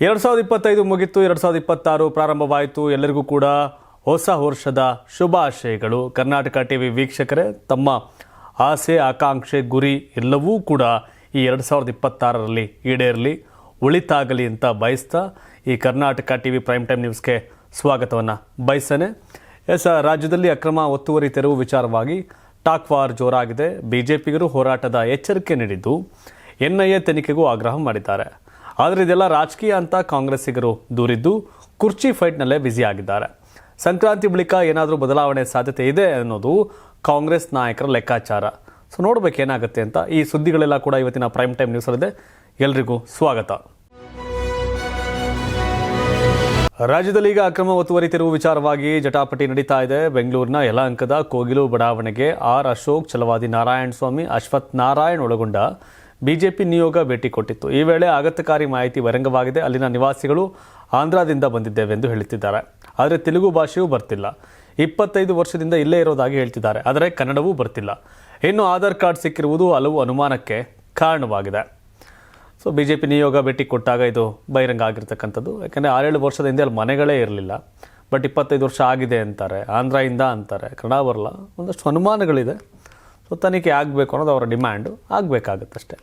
2025 ಮುಗಿತು, 2026 ಪ್ರಾರಂಭವಾಯಿತು. ಎಲ್ಲರಿಗೂ ಕೂಡ ಹೊಸ ವರ್ಷದ ಶುಭಾಶಯಗಳು. ಕರ್ನಾಟಕ ಟಿವಿ ವೀಕ್ಷಕರೇ, ತಮ್ಮ ಆಸೆ, ಆಕಾಂಕ್ಷೆ, ಗುರಿ ಎಲ್ಲವೂ ಕೂಡ ಈ 2026ರಲ್ಲಿ ಈಡೇರಲಿ, ಒಳಿತಾಗಲಿ ಅಂತ ಬಯಸ್ತಾ ಈ ಕರ್ನಾಟಕ ಟಿವಿ ಪ್ರೈಮ್ ಟೈಮ್ ನ್ಯೂಸ್ಗೆ ಸ್ವಾಗತವನ್ನು ಬಯಸನೆ. ರಾಜ್ಯದಲ್ಲಿ ಅಕ್ರಮ ಒತ್ತುವರಿ ತೆರವು ವಿಚಾರವಾಗಿ ಟಾಕ್ ವಾರ್ ಜೋರಾಗಿದೆ. ಬಿಜೆಪಿಗರು ಹೋರಾಟದ ಎಚ್ಚರಿಕೆ ನೀಡಿದ್ದು ಎನ್ಐಎ ತನಿಖೆಗೂ ಆಗ್ರಹ ಮಾಡಿದ್ದಾರೆ. ಆದರೆ ಇದೆಲ್ಲ ರಾಜಕೀಯ ಅಂತ ಕಾಂಗ್ರೆಸ್ಸಿಗರು ದೂರಿದ್ದು ಕುರ್ಚಿ ಫೈಟ್ನಲ್ಲೇ ಬ್ಯುಸಿ ಆಗಿದ್ದಾರೆ. ಸಂಕ್ರಾಂತಿ ಬಳಿಕ ಏನಾದರೂ ಬದಲಾವಣೆ ಸಾಧ್ಯತೆ ಇದೆ ಅನ್ನೋದು ಕಾಂಗ್ರೆಸ್ ನಾಯಕರ ಲೆಕ್ಕಾಚಾರ. ಸೊ ನೋಡಬೇಕೇನಾಗುತ್ತೆ ಅಂತ. ಈ ಸುದ್ದಿಗಳೆಲ್ಲ ಕೂಡ ಇವತ್ತಿನ ಪ್ರೈಮ್ ಟೈಮ್ ನ್ಯೂಸಲ್ಲಿದೆ. ಎಲ್ರಿಗೂ ಸ್ವಾಗತ. ರಾಜ್ಯದಲ್ಲಿ ಈಗ ಅಕ್ರಮ ಒತ್ತುವರಿ ತೆರವು ವಿಚಾರವಾಗಿ ಜಟಾಪಟಿ ನಡೀತಾ ಇದೆ. ಬೆಂಗಳೂರಿನ ಯಲಹಂಕದ ಕೋಗಿಲು ಬಡಾವಣೆಗೆ ಆರ್ ಅಶೋಕ್, ಛಲವಾದಿ ನಾರಾಯಣ ಸ್ವಾಮಿ, ಅಶ್ವಥ್ ನಾರಾಯಣ್ ಒಳಗೊಂಡ ಬಿಜೆಪಿ ನಿಯೋಗ ಭೇಟಿ ಕೊಟ್ಟಿತ್ತು. ಈ ವೇಳೆ ಆಘಾತಕಾರಿ ಮಾಹಿತಿ ಬಹಿರಂಗವಾಗಿದೆ. ಅಲ್ಲಿನ ನಿವಾಸಿಗಳು ಆಂಧ್ರದಿಂದ ಬಂದಿದ್ದೇವೆಂದು ಹೇಳುತ್ತಿದ್ದಾರೆ. ಆದರೆ ತೆಲುಗು ಭಾಷೆಯೂ ಬರ್ತಿಲ್ಲ. 25 ವರ್ಷದಿಂದ ಇಲ್ಲೇ ಇರೋದಾಗಿ ಹೇಳ್ತಿದ್ದಾರೆ. ಆದರೆ ಕನ್ನಡವೂ ಬರ್ತಿಲ್ಲ. ಇನ್ನು ಆಧಾರ್ ಕಾರ್ಡ್ ಸಿಕ್ಕಿರುವುದು ಹಲವು ಅನುಮಾನಕ್ಕೆ ಕಾರಣವಾಗಿದೆ. ಸೊ ಬಿಜೆಪಿ ನಿಯೋಗ ಭೇಟಿ ಕೊಟ್ಟಾಗ ಇದು ಬಹಿರಂಗ ಆಗಿರ್ತಕ್ಕಂಥದ್ದು. ಯಾಕೆಂದರೆ 6-7 ವರ್ಷದ ಹಿಂದೆ ಅಲ್ಲಿ ಮನೆಗಳೇ ಇರಲಿಲ್ಲ. ಬಟ್ 25 ವರ್ಷ ಆಗಿದೆ ಅಂತಾರೆ, ಆಂಧ್ರದಿಂದ ಅಂತಾರೆ, ಕನ್ನಡ ಬರಲ್ಲ. ಒಂದಷ್ಟು ಅನುಮಾನಗಳಿದೆ. ಸೊ ತನಿಖೆ ಆಗಬೇಕು ಅನ್ನೋದು ಅವರ ಡಿಮ್ಯಾಂಡು. ಆಗಬೇಕಾಗತ್ತಷ್ಟೇ.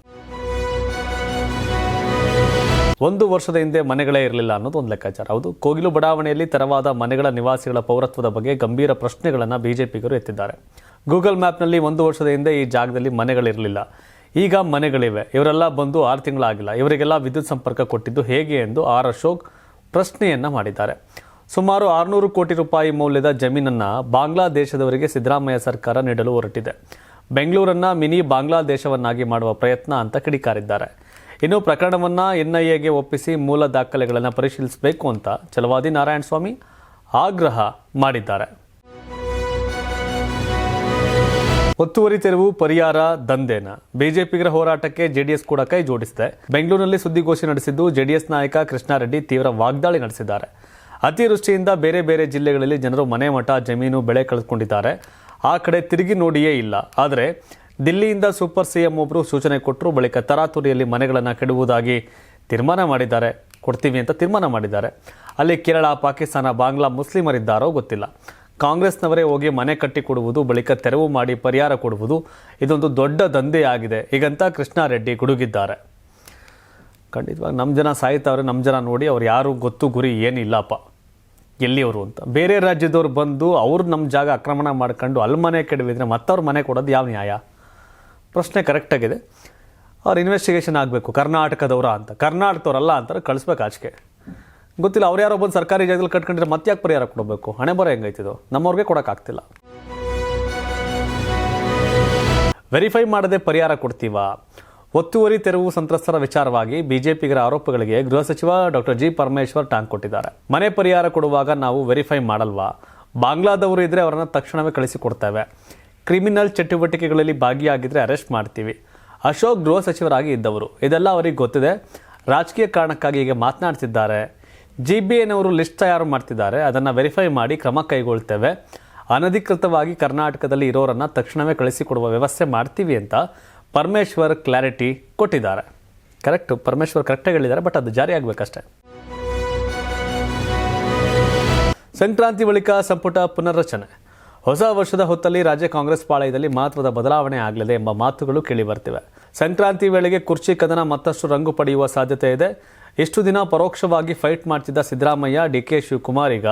1 ವರ್ಷದ ಹಿಂದೆ ಮನೆಗಳೇ ಇರಲಿಲ್ಲ ಅನ್ನೋದು ಒಂದು ಲೆಕ್ಕಾಚಾರ. ಹೌದು, ಕೋಗಿಲು ಬಡಾವಣೆಯಲ್ಲಿ ತೆರವಾದ ಮನೆಗಳ ನಿವಾಸಿಗಳ ಪೌರತ್ವದ ಬಗ್ಗೆ ಗಂಭೀರ ಪ್ರಶ್ನೆಗಳನ್ನು ಬಿಜೆಪಿಗರು ಎತ್ತಿದ್ದಾರೆ. ಗೂಗಲ್ ಮ್ಯಾಪ್ನಲ್ಲಿ 1 ವರ್ಷದ ಹಿಂದೆ ಈ ಜಾಗದಲ್ಲಿ ಮನೆಗಳಿರಲಿಲ್ಲ, ಈಗ ಮನೆಗಳಿವೆ. ಇವರೆಲ್ಲ ಬಂದು 6 ತಿಂಗಳಾಗಿಲ್ಲ. ಇವರಿಗೆಲ್ಲ ವಿದ್ಯುತ್ ಸಂಪರ್ಕ ಕೊಟ್ಟಿದ್ದು ಹೇಗೆ ಎಂದು ಆರ್ ಅಶೋಕ್ ಪ್ರಶ್ನೆಯನ್ನು ಮಾಡಿದ್ದಾರೆ. ಸುಮಾರು 600 ಕೋಟಿ ರೂಪಾಯಿ ಮೌಲ್ಯದ ಜಮೀನನ್ನು ಬಾಂಗ್ಲಾದೇಶದವರಿಗೆ ಸಿದ್ದರಾಮಯ್ಯ ಸರ್ಕಾರ ನೀಡಲು ಹೊರಟಿದೆ. ಬೆಂಗಳೂರನ್ನು ಮಿನಿ ಬಾಂಗ್ಲಾದೇಶವನ್ನಾಗಿ ಮಾಡುವ ಪ್ರಯತ್ನ ಅಂತ ಕಿಡಿಕಾರಿದ್ದಾರೆ. ಇನ್ನು ಪ್ರಕರಣವನ್ನು ಎನ್ಐಎಗೆ ಒಪ್ಪಿಸಿ ಮೂಲ ದಾಖಲೆಗಳನ್ನು ಪರಿಶೀಲಿಸಬೇಕು ಅಂತ ಛಲವಾದಿ ನಾರಾಯಣ ಸ್ವಾಮಿ ಆಗ್ರಹ ಮಾಡಿದ್ದಾರೆ. ಒತ್ತುವರಿ ತೆರವು ಪರಿಹಾರ ದಂಧೆನ ಬಿಜೆಪಿಗರ ಹೋರಾಟಕ್ಕೆ ಜೆಡಿಎಸ್ ಕೂಡ ಕೈ ಜೋಡಿಸಿದೆ. ಬೆಂಗಳೂರಿನಲ್ಲಿ ಸುದ್ದಿಗೋಷ್ಠಿ ನಡೆಸಿದ್ದು ಜೆಡಿಎಸ್ ನಾಯಕ ಕೃಷ್ಣಾರೆಡ್ಡಿ ತೀವ್ರ ವಾಗ್ದಾಳಿ ನಡೆಸಿದ್ದಾರೆ. ಅತಿವೃಷ್ಟಿಯಿಂದ ಬೇರೆ ಬೇರೆ ಜಿಲ್ಲೆಗಳಲ್ಲಿ ಜನರು ಮನೆ ಮಠ ಜಮೀನು ಬೆಳೆ ಕಳೆದುಕೊಂಡಿದ್ದಾರೆ. ಆ ಕಡೆ ತಿರುಗಿ ನೋಡಿಯೇ ಇಲ್ಲ. ಆದರೆ ದಿಲ್ಲಿಯಿಂದ ಸೂಪರ್ ಸಿಎಂ ಒಬ್ಬರು ಸೂಚನೆ ಕೊಟ್ಟರು. ಬಳಿಕ ತರಾತುರಿಯಲ್ಲಿ ಮನೆಗಳನ್ನು ಕೆಡುವುದಾಗಿ ತೀರ್ಮಾನ ಮಾಡಿದ್ದಾರೆ. ಕೊಡ್ತೀವಿ ಅಂತ ತೀರ್ಮಾನ ಮಾಡಿದ್ದಾರೆ. ಅಲ್ಲಿ ಕೇರಳ, ಪಾಕಿಸ್ತಾನ, ಬಾಂಗ್ಲಾ ಮುಸ್ಲಿಮರಿದ್ದಾರೋ ಗೊತ್ತಿಲ್ಲ. ಕಾಂಗ್ರೆಸ್ನವರೇ ಹೋಗಿ ಮನೆ ಕಟ್ಟಿ ಕೊಡುವುದು, ಬಳಿಕ ತೆರವು ಮಾಡಿ ಪರಿಹಾರ ಕೊಡುವುದು, ಇದೊಂದು ದೊಡ್ಡ ದಂಧೆಯಾಗಿದೆ ಹೀಗಂತ ಕೃಷ್ಣಾರೆಡ್ಡಿ ಗುಡುಗಿದ್ದಾರೆ. ಖಂಡಿತವಾಗಿ ನಮ್ಮ ಜನ ಸಾಯ್ತವ್ರೆ. ನಮ್ಮ ಜನ ನೋಡಿ ಅವ್ರು ಯಾರು ಗೊತ್ತು ಗುರಿ ಏನಿಲ್ಲಪ್ಪ, ಎಲ್ಲಿಯವರು ಅಂತ. ಬೇರೆ ರಾಜ್ಯದವ್ರು ಬಂದು ಅವ್ರು ನಮ್ಮ ಜಾಗ ಆಕ್ರಮಣ ಮಾಡ್ಕೊಂಡು ಅಲ್ಲಿ ಮನೆ ಕೆಡವಿದ್ರೆ ಮತ್ತವ್ರ ಮನೆ ಕೊಡೋದು ಯಾವ ನ್ಯಾಯ? ಪ್ರಶ್ನೆ ಕರೆಕ್ಟಾಗಿದೆ. ಅವ್ರು ಇನ್ವೆಸ್ಟಿಗೇಷನ್ ಆಗಬೇಕು. ಕರ್ನಾಟಕದವರ ಅಂತ, ಕರ್ನಾಟಕದವರಲ್ಲ ಅಂತಾರೆ, ಕಳಿಸ್ಬೇಕು ಆಚೆಗೆ. ಗೊತ್ತಿಲ್ಲ, ಅವ್ರು ಯಾರೋ ಬಂದು ಸರ್ಕಾರಿ ಜಾಗದಲ್ಲಿ ಕಟ್ಕೊಂಡಿದ್ರೆ ಮತ್ತೆ ಯಾಕೆ ಪರಿಹಾರ ಕೊಡಬೇಕು? ಹಣೆ ಬರ ಹೆಂಗೈತಿದು? ನಮ್ಮವ್ರಿಗೆ ಕೊಡೋಕ್ಕಾಗ್ತಿಲ್ಲ. ವೆರಿಫೈ ಮಾಡದೆ ಪರಿಹಾರ ಕೊಡ್ತೀವಾ? ಒತ್ತುವರಿ ತೆರವು ಸಂತ್ರಸ್ತರ ವಿಚಾರವಾಗಿ ಬಿಜೆಪಿಗರ ಆರೋಪಗಳಿಗೆ ಗೃಹ ಸಚಿವ ಡಾಕ್ಟರ್ ಜಿ ಪರಮೇಶ್ವರ್ ಟಾಂಗ್ ಕೊಟ್ಟಿದ್ದಾರೆ. ಮನೆ ಪರಿಹಾರ ಕೊಡುವಾಗ ನಾವು ವೆರಿಫೈ ಮಾಡಲ್ವಾ? ಬಾಂಗ್ಲಾದವರು ಇದ್ರೆ ಅವರನ್ನು ತಕ್ಷಣವೇ ಕಳಿಸಿಕೊಡ್ತೇವೆ. ಕ್ರಿಮಿನಲ್ ಚಟುವಟಿಕೆಗಳಲ್ಲಿ ಭಾಗಿಯಾಗಿದ್ದರೆ ಅರೆಸ್ಟ್ ಮಾಡ್ತೀವಿ. ಅಶೋಕ್ ಗೃಹ ಸಚಿವರಾಗಿ ಇದ್ದವರು. ಇದೆಲ್ಲ ಅವರಿಗೆ ಗೊತ್ತಿದೆ. ರಾಜಕೀಯ ಕಾರಣಕ್ಕಾಗಿ ಹೀಗೆ ಮಾತನಾಡ್ತಿದ್ದಾರೆ. GBAನವರು ಲಿಸ್ಟ್ ತಯಾರು ಮಾಡ್ತಿದ್ದಾರೆ. ಅದನ್ನು ವೆರಿಫೈ ಮಾಡಿ ಕ್ರಮ ಕೈಗೊಳ್ತೇವೆ. ಅನಧಿಕೃತವಾಗಿ ಕರ್ನಾಟಕದಲ್ಲಿ ಇರೋರನ್ನು ತಕ್ಷಣವೇ ಕಳಿಸಿಕೊಡುವ ವ್ಯವಸ್ಥೆ ಮಾಡ್ತೀವಿ ಅಂತ ಪರಮೇಶ್ವರ್ ಕ್ಲಾರಿಟಿ ಕೊಟ್ಟಿದ್ದಾರೆ. ಕರೆಕ್ಟು, ಪರಮೇಶ್ವರ್ ಕರೆಕ್ಟಾಗಿ ಹೇಳಿದ್ದಾರೆ. ಬಟ್ ಅದು ಜಾರಿ ಆಗಬೇಕಷ್ಟೇ. ಸಂಕ್ರಾಂತಿ ಬಳಿಕ ಸಂಪುಟ ಪುನರ್ರಚನೆ. ಹೊಸ ವರ್ಷದ ಹೊತ್ತಲ್ಲಿ ರಾಜ್ಯ ಕಾಂಗ್ರೆಸ್ ಪಾಳಯದಲ್ಲಿ ಮಹತ್ವದ ಬದಲಾವಣೆ ಆಗಲಿದೆ ಎಂಬ ಮಾತುಗಳು ಕೇಳಿ ಬರ್ತಿವೆ. ಸಂಕ್ರಾಂತಿ ವೇಳೆಗೆ ಕುರ್ಚಿ ಕದನ ಮತ್ತಷ್ಟು ರಂಗು ಪಡೆಯುವ ಸಾಧ್ಯತೆ ಇದೆ. ಇಷ್ಟು ದಿನ ಪರೋಕ್ಷವಾಗಿ ಫೈಟ್ ಮಾಡ್ತಿದ್ದ ಸಿದ್ದರಾಮಯ್ಯ, DK ಶಿವಕುಮಾರ್ ಈಗ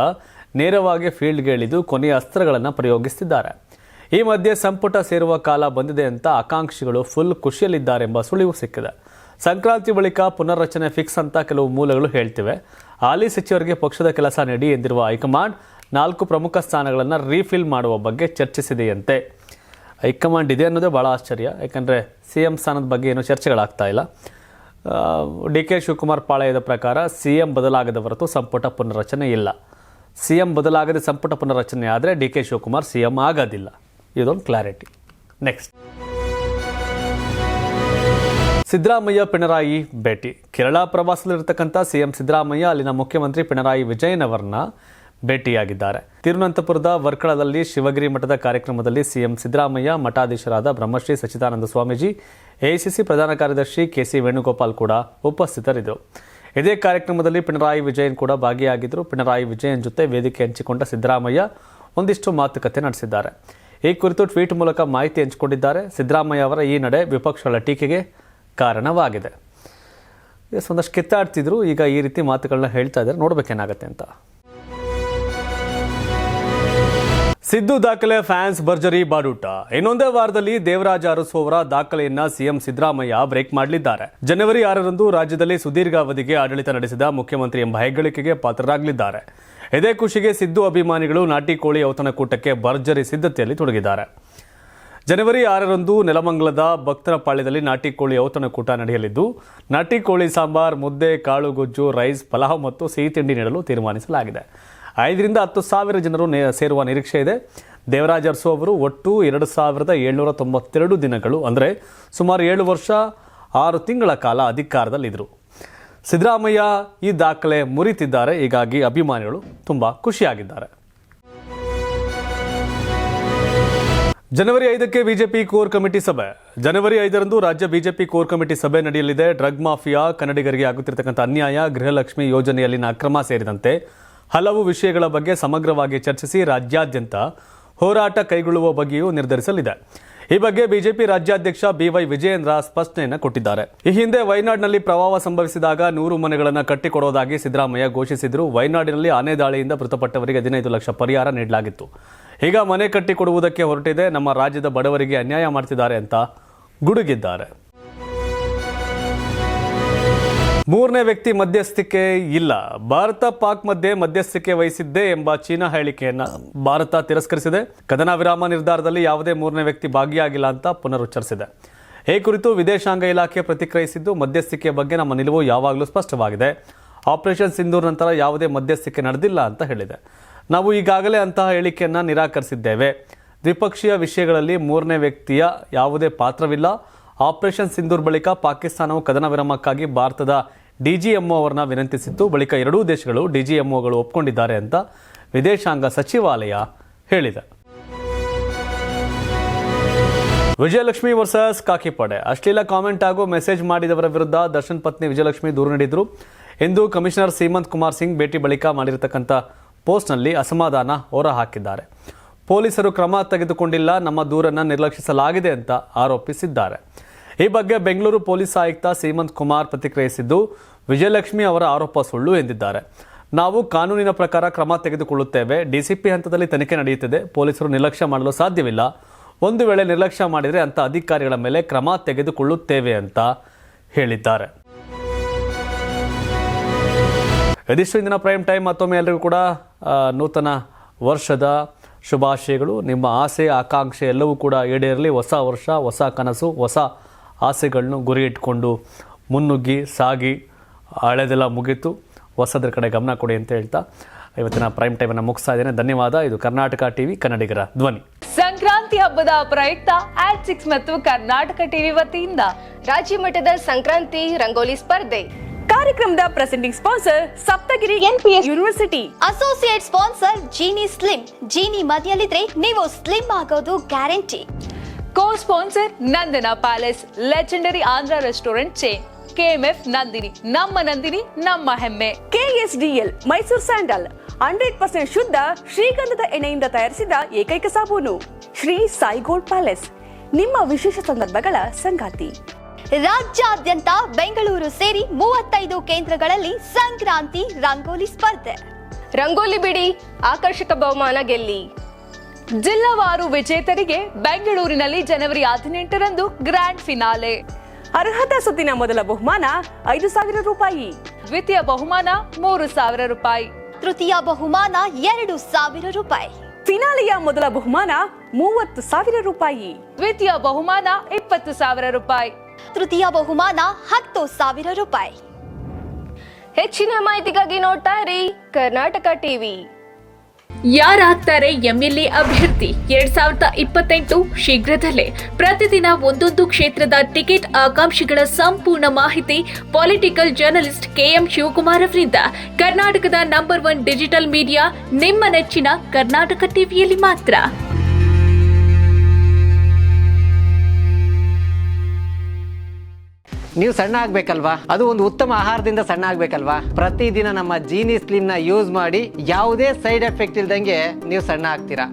ನೇರವಾಗಿ ಫೀಲ್ಡ್ಗೆ ಇಳಿದು ಕೊನೆಯ ಅಸ್ತ್ರಗಳನ್ನು ಪ್ರಯೋಗಿಸುತ್ತಿದ್ದಾರೆ. ಈ ಮಧ್ಯೆ ಸಂಪುಟ ಸೇರುವ ಕಾಲ ಬಂದಿದೆ ಅಂತ ಆಕಾಂಕ್ಷಿಗಳು ಫುಲ್ ಖುಷಿಯಲ್ಲಿದ್ದಾರೆಂಬ ಸುಳಿವು ಸಿಕ್ಕಿದೆ. ಸಂಕ್ರಾಂತಿ ಬಳಿಕ ಪುನರ್ರಚನೆ ಫಿಕ್ಸ್ ಅಂತ ಕೆಲವು ಮೂಲಗಳು ಹೇಳ್ತಿವೆ. ಹಾಲಿ ಸಚಿವರಿಗೆ ಪಕ್ಷದ ಕೆಲಸ ನೀಡಿ ಎಂದಿರುವ ಹೈಕಮಾಂಡ್ 4 ಪ್ರಮುಖ ಸ್ಥಾನಗಳನ್ನು ರೀಫಿಲ್ ಮಾಡುವ ಬಗ್ಗೆ ಚರ್ಚಿಸಿದೆಯಂತೆ. ಹೈಕಮಾಂಡ್ ಇದೆ ಅನ್ನೋದೇ ಭಾಳ ಆಶ್ಚರ್ಯ. ಯಾಕಂದರೆ CM ಸ್ಥಾನದ ಬಗ್ಗೆ ಏನೂ ಚರ್ಚೆಗಳಾಗ್ತಾ ಇಲ್ಲ. DK ಶಿವಕುಮಾರ್ ಪಾಳಯದ ಪ್ರಕಾರ CM ಬದಲಾಗದ ಹೊರತು ಸಂಪುಟ ಪುನರ್ರಚನೆ ಇಲ್ಲ. CM ಬದಲಾಗದೆ ಸಂಪುಟ ಪುನರ್ರಚನೆ ಆದರೆ DK ಶಿವಕುಮಾರ್ CM ಆಗೋದಿಲ್ಲ. ಇದೊಂದು ಕ್ಲಾರಿಟಿ. ನೆಕ್ಸ್ಟ್, ಸಿದ್ದರಾಮಯ್ಯ ಪಿಣರಾಯಿ ಭೇಟಿ. ಕೇರಳ ಪ್ರವಾಸದಲ್ಲಿರ್ತಕ್ಕಂಥ CM ಸಿದ್ದರಾಮಯ್ಯ ಅಲ್ಲಿನ ಮುಖ್ಯಮಂತ್ರಿ ಪಿಣರಾಯಿ ವಿಜಯನ್ ಅವರನ್ನ ಭೇಟಿಯಾಗಿದ್ದಾರೆ. ತಿರುವನಂತಪುರದ ವರ್ಕಳದಲ್ಲಿ ಶಿವಗಿರಿ ಮಠದ ಕಾರ್ಯಕ್ರಮದಲ್ಲಿ CM ಸಿದ್ದರಾಮಯ್ಯ, ಮಠಾಧೀಶರಾದ ಬ್ರಹ್ಮಶ್ರೀ ಸಚ್ಚಿದಾನಂದ ಸ್ವಾಮೀಜಿ, AICC ಪ್ರಧಾನ ಕಾರ್ಯದರ್ಶಿ KC ವೇಣುಗೋಪಾಲ್ ಕೂಡ ಉಪಸ್ಥಿತರಿದ್ದರು. ಇದೇ ಕಾರ್ಯಕ್ರಮದಲ್ಲಿ ಪಿಣರಾಯಿ ವಿಜಯನ್ ಕೂಡ ಭಾಗಿಯಾಗಿದ್ದರು. ಪಿಣರಾಯಿ ವಿಜಯನ್ ಜೊತೆ ವೇದಿಕೆ ಹಂಚಿಕೊಂಡ ಸಿದ್ದರಾಮಯ್ಯ ಒಂದಿಷ್ಟು ಮಾತುಕತೆ ನಡೆಸಿದ್ದಾರೆ. ಈ ಕುರಿತು ಟ್ವೀಟ್ ಮೂಲಕ ಮಾಹಿತಿ ಹಂಚಿಕೊಂಡಿದ್ದಾರೆ. ಸಿದ್ದರಾಮಯ್ಯ ಅವರ ಈ ನಡೆ ವಿಪಕ್ಷಗಳ ಟೀಕೆಗೆ ಕಾರಣವಾಗಿದೆ. ಒಂದಷ್ಟು ಕಿತ್ತಾಡ್ತಿದ್ರು, ಈಗ ಈ ರೀತಿ ಮಾತುಗಳನ್ನ ಹೇಳ್ತಾ ಇದ್ದಾರೆ. ನೋಡ್ಬೇಕೇನಾಗತ್ತೆ ಅಂತ. ಸಿದ್ದು ದಾಖಲೆ ಫ್ಯಾನ್ಸ್ ಭರ್ಜರಿ ಬಾಡೂಟ. ಇನ್ನೊಂದೇ ವಾರದಲ್ಲಿ ದೇವರಾಜ ಅರಸು ಅವರ ದಾಖಲೆಯನ್ನ ಸಿಎಂ ಸಿದ್ದರಾಮಯ್ಯ ಬ್ರೇಕ್ ಮಾಡಲಿದ್ದಾರೆ. ಜನವರಿ 6ರಂದು ರಾಜ್ಯದಲ್ಲಿ ಸುದೀರ್ಘ ಅವಧಿಗೆ ಆಡಳಿತ ನಡೆಸಿದ ಮುಖ್ಯಮಂತ್ರಿ ಎಂಬ ಹೆಗ್ಗಳಿಕೆಗೆ ಪಾತ್ರರಾಗಲಿದ್ದಾರೆ. ಇದೇ ಖುಷಿಗೆ ಸಿದ್ದು ಅಭಿಮಾನಿಗಳು ನಾಟಿ ಕೋಳಿ ಔತಣಕೂಟಕ್ಕೆ ಭರ್ಜರಿ ಸಿದ್ಧತೆಯಲ್ಲಿ ತೊಡಗಿದ್ದಾರೆ. ಜನವರಿ 6ರಂದು ನೆಲಮಂಗಲದ ಭಕ್ತರಪಾಳ್ಯದಲ್ಲಿ ನಾಟಿ ಕೋಳಿ ಔತಣಕೂಟ ನಡೆಯಲಿದ್ದು, ನಾಟಿ ಕೋಳಿ ಸಾಂಬಾರ್, ಮುದ್ದೆ, ಕಾಳು ಗೊಜ್ಜು, ರೈಸ್, ಪಲಾವ್ ಮತ್ತು ಸಿಹಿ ತಿಂಡಿ ನೀಡಲು ತೀರ್ಮಾನಿಸಲಾಗಿದೆ. 5ರಿಂದ 10,000 ಜನರು ಸೇರುವ ನಿರೀಕ್ಷೆ ಇದೆ. ದೇವರಾಜ ಅರಸು ಅವರು ಒಟ್ಟು 2,792 ದಿನಗಳು, ಅಂದರೆ ಸುಮಾರು 7 ವರ್ಷ 6 ತಿಂಗಳ ಕಾಲ ಅಧಿಕಾರದಲ್ಲಿದ್ದರು. ಸಿದ್ದರಾಮಯ್ಯ ಈ ದಾಖಲೆ ಮುರಿತಿದ್ದಾರೆ. ಹೀಗಾಗಿ ಅಭಿಮಾನಿಗಳು ತುಂಬಾ ಖುಷಿಯಾಗಿದ್ದಾರೆ. ಜನವರಿ 5ಕ್ಕೆ ಬಿಜೆಪಿ ಕೋರ್ ಕಮಿಟಿ ಸಭೆ. ಜನವರಿ 5ರಂದು ರಾಜ್ಯ ಬಿಜೆಪಿ ಕೋರ್ ಕಮಿಟಿ ಸಭೆ ನಡೆಯಲಿದೆ. ಡ್ರಗ್ ಮಾಫಿಯಾ, ಕನ್ನಡಿಗರಿಗೆ ಆಗುತ್ತಿರತಕ್ಕಂಥ ಅನ್ಯಾಯ, ಗೃಹಲಕ್ಷ್ಮಿ ಯೋಜನೆಯಲ್ಲಿನ ಅಕ್ರಮ ಸೇರಿದಂತೆ ಹಲವು ವಿಷಯಗಳ ಬಗ್ಗೆ ಸಮಗ್ರವಾಗಿ ಚರ್ಚಿಸಿ ರಾಜ್ಯಾದ್ಯಂತ ಹೋರಾಟ ಕೈಗೊಳ್ಳುವ ಬಗ್ಗೆಯೂ ನಿರ್ಧರಿಸಲಿದೆ. ಈ ಬಗ್ಗೆ ಬಿಜೆಪಿ ರಾಜ್ಯಾಧ್ಯಕ್ಷ BY ವಿಜಯೇಂದ್ರ ಸ್ಪಷ್ಟನೆಯನ್ನು ಕೊಟ್ಟಿದ್ದಾರೆ. ಈ ಹಿಂದೆ ವಯನಾಡಿನಲ್ಲಿ ಪ್ರವಾಹ ಸಂಭವಿಸಿದಾಗ 100 ಮನೆಗಳನ್ನು ಕಟ್ಟಿಕೊಡುವುದಾಗಿ ಸಿದ್ದರಾಮಯ್ಯ ಘೋಷಿಸಿದ್ರು. ವಯನಾಡಿನಲ್ಲಿ ಆನೆ ದಾಳಿಯಿಂದ ಮೃತಪಟ್ಟವರಿಗೆ 15 ಲಕ್ಷ ಪರಿಹಾರ ನೀಡಲಾಗಿತ್ತು. ಈಗ ಮನೆ ಕಟ್ಟಿಕೊಡುವುದಕ್ಕೆ ಹೊರಟಿದೆ. ನಮ್ಮ ರಾಜ್ಯದ ಬಡವರಿಗೆ ಅನ್ಯಾಯ ಮಾಡ್ತಿದ್ದಾರೆ ಅಂತ ಗುಡುಗಿದ್ದಾರೆ. 3ನೇ ವ್ಯಕ್ತಿ ಮಧ್ಯಸ್ಥಿಕೆ ಇಲ್ಲ. ಭಾರತ ಪಾಕ್ ಮಧ್ಯೆ ಮಧ್ಯಸ್ಥಿಕೆ ವಹಿಸಿದ್ದೆ ಎಂಬ ಚೀನಾ ಹೇಳಿಕೆಯನ್ನು ಭಾರತ ತಿರಸ್ಕರಿಸಿದೆ. ಕದನ ವಿರಾಮ ನಿರ್ಧಾರದಲ್ಲಿ ಯಾವುದೇ 3ನೇ ವ್ಯಕ್ತಿ ಭಾಗಿಯಾಗಿಲ್ಲ ಅಂತ ಪುನರುಚ್ಚರಿಸಿದೆ. ಈ ಕುರಿತು ವಿದೇಶಾಂಗ ಇಲಾಖೆ ಪ್ರತಿಕ್ರಿಯಿಸಿದ್ದು, ಮಧ್ಯಸ್ಥಿಕೆಯ ಬಗ್ಗೆ ನಮ್ಮ ನಿಲುವು ಯಾವಾಗಲೂ ಸ್ಪಷ್ಟವಾಗಿದೆ. ಆಪರೇಷನ್ ಸಿಂಧೂರ್ ನಂತರ ಯಾವುದೇ ಮಧ್ಯಸ್ಥಿಕೆ ನಡೆದಿಲ್ಲ ಅಂತ ಹೇಳಿದೆ. ನಾವು ಈಗಾಗಲೇ ಅಂತಹ ಹೇಳಿಕೆಯನ್ನು ನಿರಾಕರಿಸಿದ್ದೇವೆ. ದ್ವಿಪಕ್ಷೀಯ ವಿಷಯಗಳಲ್ಲಿ 3ನೇ ವ್ಯಕ್ತಿಯ ಯಾವುದೇ ಪಾತ್ರವಿಲ್ಲ. ಆಪರೇಷನ್ ಸಿಂಧೂರ್ ಬಳಿಕ ಪಾಕಿಸ್ತಾನವು ಕದನ ವಿರಾಮಕ್ಕಾಗಿ ಭಾರತದ DGMO ಅವರನ್ನ ವಿನಂತಿಸಿತ್ತು. ಬಳಿಕ ಎರಡೂ ದೇಶಗಳು DGMOಗಳು ಒಪ್ಪಿಕೊಂಡಿದ್ದಾರೆ ಅಂತ ವಿದೇಶಾಂಗ ಸಚಿವಾಲಯ ಹೇಳಿದೆ. ವಿಜಯಲಕ್ಷ್ಮಿ ವರ್ಸಸ್ ಕಾಕಿಪಡೆ. ಅಶ್ಲೀಲ ಕಾಮೆಂಟ್ ಹಾಗೂ ಮೆಸೇಜ್ ಮಾಡಿದವರ ವಿರುದ್ಧ ದರ್ಶನ್ ಪತ್ನಿ ವಿಜಯಲಕ್ಷ್ಮಿ ದೂರು ನೀಡಿದ್ರು. ಇಂದು ಕಮಿಷನರ್ ಸೀಮಂತ್ ಕುಮಾರ್ ಸಿಂಗ್ ಭೇಟಿ ಬಳಿಕ ಮಾಡಿರತಕ್ಕಂಥ ಪೋಸ್ಟ್ನಲ್ಲಿ ಅಸಮಾಧಾನ ಹೊರಹಾಕಿದ್ದಾರೆ. ಪೊಲೀಸರು ಕ್ರಮ ತೆಗೆದುಕೊಂಡಿಲ್ಲ, ನಮ್ಮ ದೂರನ್ನು ನಿರ್ಲಕ್ಷಿಸಲಾಗಿದೆ ಅಂತ ಆರೋಪಿಸಿದ್ದಾರೆ. ಈ ಬಗ್ಗೆ ಬೆಂಗಳೂರು ಪೊಲೀಸ್ ಆಯುಕ್ತ ಸೀಮಂತ್ ಕುಮಾರ್ ಪ್ರತಿಕ್ರಿಯಿಸಿದ್ದು, ವಿಜಯಲಕ್ಷ್ಮಿ ಅವರ ಆರೋಪ ಸುಳ್ಳು ಎಂದಿದ್ದಾರೆ. ನಾವು ಕಾನೂನಿನ ಪ್ರಕಾರ ಕ್ರಮ ತೆಗೆದುಕೊಳ್ಳುತ್ತೇವೆ. DCP ಹಂತದಲ್ಲಿ ತನಿಖೆ ನಡೆಯುತ್ತಿದೆ. ಪೊಲೀಸರು ನಿರ್ಲಕ್ಷ್ಯ ಮಾಡಲು ಸಾಧ್ಯವಿಲ್ಲ. ಒಂದು ವೇಳೆ ನಿರ್ಲಕ್ಷ್ಯ ಮಾಡಿದರೆ ಅಂತ ಅಧಿಕಾರಿಗಳ ಮೇಲೆ ಕ್ರಮ ತೆಗೆದುಕೊಳ್ಳುತ್ತೇವೆ ಅಂತ ಹೇಳಿದ್ದಾರೆ. ಇದಿಷ್ಟು ಇಂದಿನ ಪ್ರೈಮ್ ಟೈಮ್. ಮತ್ತೊಮ್ಮೆ ಎಲ್ಲರಿಗೂ ಕೂಡ ನೂತನ ವರ್ಷದ ಶುಭಾಶಯಗಳು. ನಿಮ್ಮ ಆಸೆ ಆಕಾಂಕ್ಷೆ ಎಲ್ಲವೂ ಕೂಡ ಈಡೇರಲಿ. ಹೊಸ ವರ್ಷ, ಹೊಸ ಕನಸು, ಹೊಸ ಆಸೆಗಳನ್ನು ಗುರಿ ಇಟ್ಕೊಂಡು ಮುನ್ನುಗ್ಗಿ ಸಾಗಿ. ಹಳೆದೆಲ್ಲ ಮುಗೀತು, ಹೊಸದ್ರ ಕಡೆ ಗಮನ ಕೊಡಿ ಅಂತ ಹೇಳ್ತಾ ಇವತ್ತಿನ ಪ್ರೈಮ್ ಟೈಮನ್ನು ಮುಗಿಸ್ತಾ ಇದ್ದೇನೆ. ಧನ್ಯವಾದ. ಇದು ಕರ್ನಾಟಕ ಟಿವಿ, ಕನ್ನಡಿಗರ ಧ್ವನಿ. ಸಂಕ್ರಾಂತಿ ಹಬ್ಬದ ಪ್ರಯುಕ್ತ ಆಡ್6 ಮತ್ತು ಕರ್ನಾಟಕ ಟಿವಿ ವತಿಯಿಂದ ರಾಜ್ಯ ಮಟ್ಟದ ಸಂಕ್ರಾಂತಿ ರಂಗೋಲಿ ಸ್ಪರ್ಧೆ. ಕಾರ್ಯಕ್ರಮದ presenting sponsor Saptagiri NPS university. Associate sponsor Jeeni slim. Jeeni ಮನೆಯಲ್ಲಿದ್ರೆ ನೀವು ಸ್ಲಿಮ್ ಆಗೋದು guarantee. Co sponsor Nandana palace, legendary Andhra restaurant chain. KMF Nandini, ನಮ್ಮ ನಂದಿನಿ ನಮ್ಮ ಹೆಮ್ಮೆ. KSDL ಮೈಸೂರು ಸ್ಯಾಂಡಲ್ 100% ಶುದ್ಧ ಶ್ರೀಗಂಧದ ಎಣ್ಣೆಯಿಂದ ತಯಾರಿಸಿದ ಏಕೈಕ ಸಾಬೂನು. ಶ್ರೀ ಸಾಯಿ ಗೋಲ್ಡ್ ಪ್ಯಾಲೇಸ್, ನಿಮ್ಮ ವಿಶೇಷ ಸಂದರ್ಭಗಳ ಸಂಗಾತಿ. ರಾಜ್ಯಾದ್ಯಂತ ಬೆಂಗಳೂರು ಸೇರಿ 35 ಕೇಂದ್ರಗಳಲ್ಲಿ ಸಂಕ್ರಾಂತಿ ರಂಗೋಲಿ ಸ್ಪರ್ಧೆ. ರಂಗೋಲಿ ಬಿಡಿ, ಆಕರ್ಷಕ ಬಹುಮಾನ ಗೆಲ್ಲಿ. ಜಿಲ್ಲಾವಾರು ವಿಜೇತರಿಗೆ ಬೆಂಗಳೂರಿನಲ್ಲಿ ಜನವರಿ 18ರಂದು ಗ್ರ್ಯಾಂಡ್ ಫಿನಾಲೆ. ಅರ್ಹತಾ ಸುತ್ತಿನ ಮೊದಲ ಬಹುಮಾನ 5,000 ರೂಪಾಯಿ. ದ್ವಿತೀಯ ಬಹುಮಾನ 3,000 ರೂಪಾಯಿ. ತೃತೀಯ ಬಹುಮಾನ 2,000 ರೂಪಾಯಿ. ಫಿನಾಲೆಯ ಮೊದಲ ಬಹುಮಾನ 30,000 ರೂಪಾಯಿ. ದ್ವಿತೀಯ ಬಹುಮಾನ 20,000 ರೂಪಾಯಿ. ತೃತೀಯ ಬಹುಮಾನ 10,000 ರೂಪಾಯಿ. ಹೆಚ್ಚಿನ ಮಾಹಿತಿಗಾಗಿ ನೋಡ್ತಾ ಇರಿ ಕರ್ನಾಟಕ ಟಿವಿ. ಯಾರಾಗ್ತಾರೆ MLA ಅಭ್ಯರ್ಥಿ 2028 ಶೀಘ್ರದಲ್ಲೇ. ಪ್ರತಿದಿನ ಒಂದೊಂದು ಕ್ಷೇತ್ರದ ಟಿಕೆಟ್ ಆಕಾಂಕ್ಷಿಗಳ ಸಂಪೂರ್ಣ ಮಾಹಿತಿ ಪೊಲಿಟಿಕಲ್ ಜರ್ನಲಿಸ್ಟ್ KM ಶಿವಕುಮಾರ್ ಅವರಿಂದ. ಕರ್ನಾಟಕದ ನಂಬರ್ 1 ಡಿಜಿಟಲ್ ಮೀಡಿಯಾ ನಿಮ್ಮ ನೆಚ್ಚಿನ ಕರ್ನಾಟಕ ಟಿವಿಯಲ್ಲಿ ಮಾತ್ರ. ನೀವು ಸಣ್ಣ ಆಗ್ಬೇಕಲ್ವಾ, ಅದು ಒಂದು ಉತ್ತಮ ಆಹಾರದಿಂದ ಸಣ್ಣ ಆಗ್ಬೇಕಲ್ವಾ. ಪ್ರತಿದಿನ ನಮ್ಮ ಜೀನಿ ಸ್ಲಿಮ್ ನ ಯೂಸ್ ಮಾಡಿ ಯಾವುದೇ ಸೈಡ್ ಎಫೆಕ್ಟ್ ಇಲ್ದಂಗೆ ನೀವು ಸಣ್ಣ ಆಗ್ತೀರಾ.